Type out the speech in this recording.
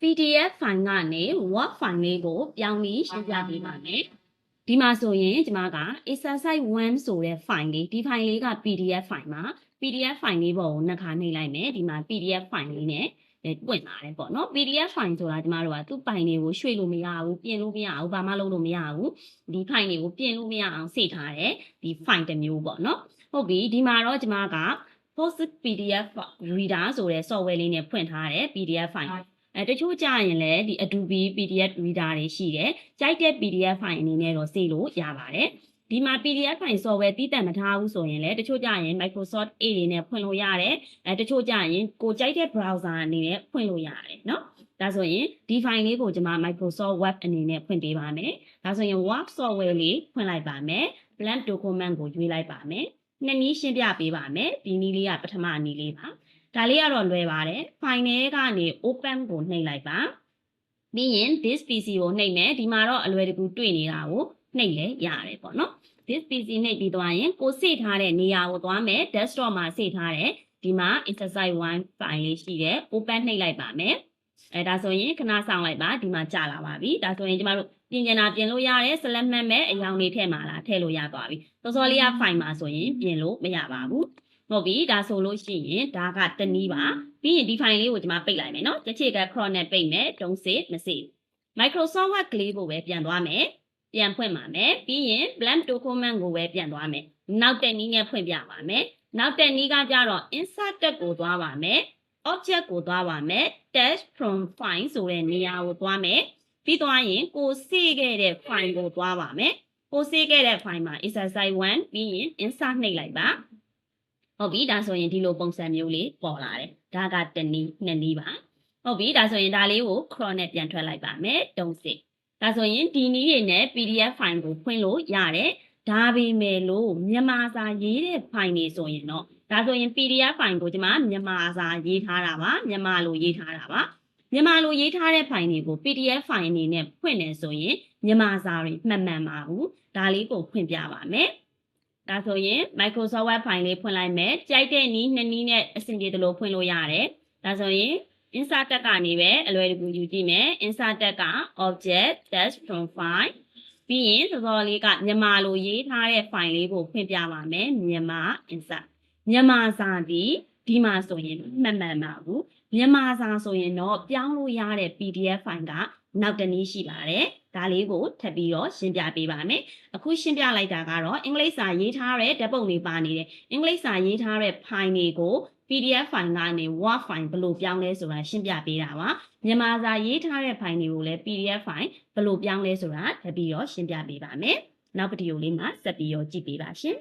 PDF ဖိုင်ကနေ Word ဖိုင်လေးကိုပြောင်းပြီးရှင်းပြပေးပါမယ်။ဒီမှာဆိုရင်ကျွန်မက exercise 1ဆိုတဲ့ ဖိုင်လေးဒီဖိုင်လေးက PDF ဖိုင်မှာ PDF ဖိုင်လေးပေါ်ကိုနှစ်ခါနှိပ်လိုက်မယ်ဒီမှာ PDF ဖိုင်လေးနဲ့ပွင့်လာတယ်ပေါ့နော် PDF ဖိုင်ဆိုတာကျွန်မတို့ကသူ့ပိုင်တွေကိုရွှေ့လို့မရဘူးပြင်လို့မရဘူးဘာမှလုပ်လို့မရဘူးဒီဖိုင်တွေကိုပြင်လို့မရအောင်စိတ်ထားတယ်ဒီဖိုင်တစ်မျိုးပေါ့နော်ဟုတ်ပြီဒီမှာတော့ကျွန်မက Post PDF Reader ဆိုတဲ့ software လေးနဲ့ဖွင့်ထားတယ် PDF ဖိုင်တချို့ကြရင်လည်းဒီ Adobe PDF Reader တွေရှိတယ်ကြိုက်တဲ့ PDF ဖိုင်အနေနဲ့တော့စေလို့ရပါတယ်ဒီမှာ PDF ဖိုင် software တည်တံ့မထားဘူးဆိုရင်လည်းတချို့ကြရင် Microsoft Edge တွေနဲ့ဖွင့်လို့ရတယ်တချို့ကြရင်ကိုကြိုက်တဲ့ browser အနေနဲ့ဖွင့်လို့ရတယ်เนาะဒါဆိုရင်ဒီဖိုင်လေးကိုကျွန်မ Microsoft Word အနေနဲ့ဖွင့်ပေးပါမယ်ဒါဆိုရင် Word software လေးဖွင့်လိုက်ပါမယ် blank document ကိုရွေးလိုက်ပါမယ်နှစ်နည်းရှင်းပြပေးပါမယ်ဒီနည်းလေးကပထမနည်းလေးပါဒါလေးကတော့လွယ်ပါတယ်ဖိုင်ထဲကနေ open ကိုနှိပ်လိုက်ပါပြီးရင် this PC ကိုနှိပ်မယ်ဒီမှာတော့အလွယ်တကူတွေ့နေတာကိုနှိပ်လဲရတယ်ပေါ့နော် this PC နှိပ်ပြီးသွားရင်ကိုစိတ်ထားတဲ့နေရာကိုသွားမယ် desktop မှာစိတ်ထားတယ်ဒီမှာ exercise 1 ဖိုင်လေးရှိတယ် open နှိပ်လိုက်ပါမယ်ဒါဆိုရင်ခဏဆောင်လိုက်ပါဒီမှာကြာလာပါပြီဒါဆိုရင်ကျမတို့ပြင်ကျင်တာပြင်လို့ရတယ် select မှတ်မယ်အရောင်လေးထည့်မှာလားထည့်လို့ရသွားပြီစောစောလေးကဖိုင်မှာဆိုရင်ပြင်လို့မရပါဘူးဟုတ်ပြီဒါဆိုလို့ရှိရင်ဒါကတနည်းပါပြီးရင်ဒီဖိုင်လေးကိုကျွန်မပိတ်လိုက်မယ်နော်တစ်ချက်က cross နဲ့ပိတ်မယ် don't save မ save Microsoft Word ကလေးကိုပဲပြန်သွားမယ်ပြန်ဖွင့်ပါမယ်ပြီးရင် blank document ကိုပဲပြန်သွားမယ်နောက်တဲ့နည်းနဲ့ဖွင့်ပြပါမယ်နောက်တဲ့နည်းကကြတော့ insert tab ကိုသွားပါမယ် object ကိုသွားပါမယ် dash from file ဆိုတဲ့နေရာကိုသွားမယ်ပြီးသွားရင်ကိုစေ့ခဲ့တဲ့ file ကိုသွားပါမယ်ကိုစေ့ခဲ့တဲ့ file မှာ exercise 1ပြီးရင် insert နှိပ်လိုက်ပါဟုတ်ပြီဒါဆိုရင်ဒီလိုပုံစံမျိုးလေးပေါ်လာတယ်ဒါကတစ်နည်းနှစ်နည်းပါဟုတ်ပြီဒါဆိုရင်ဒါလေးကို cross နဲ့ပြန်ထွက်လိုက်ပါမယ် don't saveဒါဆိုရင်ဒီနည်းတွေနဲ့ PDF ဖိုင်ကိုဖွင့်လို့ရတယ်ဒါပေမဲ့လို့မြန်မာစာရေးတဲ့ဖိုင်တွေဆိုရင်တော့ဒါဆိုရင် PDF ဖိုင်ကိုကျွန်မမြန်မာစာရေးထားတာပါမြန်မာလိုရေးထားတာပါမြန်မာလိုရေးထားတဲ့ဖိုင်တွေကို PDF ဖိုင်အနေနဲ့ဖွင့်နေဆိုရင်မြန်မာစာတွေမှန်မှန်ပါဘူးဒါလေးကိုဖွင့်ပြပါမယ်ဒါဆိုရင် Microsoft Word ဖိုင်လေးဖွင့်လိုက်မယ်ကြိုက်တဲ့နည်းနှစ်နည်းနဲ့အဆင်ပြေသလိုဖွင့်လို့ရတယ်ဒါဆိုရင်insert tab ကနေပဲအလွယ်တကူယူကြည့်မယ် insert tab က object dash from file ပြီးရင်စောစောလေးကမြန်မာလိုရေးထားတဲ့ file လေးကိုဖွင့်ပြပါမယ်မြန်မာ insert မြန်မာစာဒီမှာဆိုရင်မှန်မှန်ပါဘူးမြန်မာစာဆိုရင်တော့ပြောင်းလို့ရတဲ့ PDF ဖိုင်ကနောက်တစ်နည်းရှိပါတယ်ဒါလေးကိုထပ်ပြီးတော့ရှင်းပြပေးပါမယ်အခုရှင်းပြလိုက်တာကတော့အင်္ဂလိပ်စာရေးထားတဲ့ဓာတ်ပုံတွေပါနေတယ်အင်္ဂလိပ်စာရေးထားတဲ့ဖိုင်တွေကို PDF ဖိုင်ကနေ Word ဖိုင်ဘယ်လိုပြောင်းလဲဆိုတာရှင်းပြပေးတာပါမြန်မာစာရေးထားတဲ့ဖိုင်တွေကိုလည်း PDF ဖိုင်ဘယ်လိုပြောင်းလဲဆိုတာထပ်ပြီးတော့ရှင်းပြပေးပါမယ်နောက်ဗီဒီယိုလေးမှာဆက်ပြီးတော့ကြည့်ပေးပါရှင်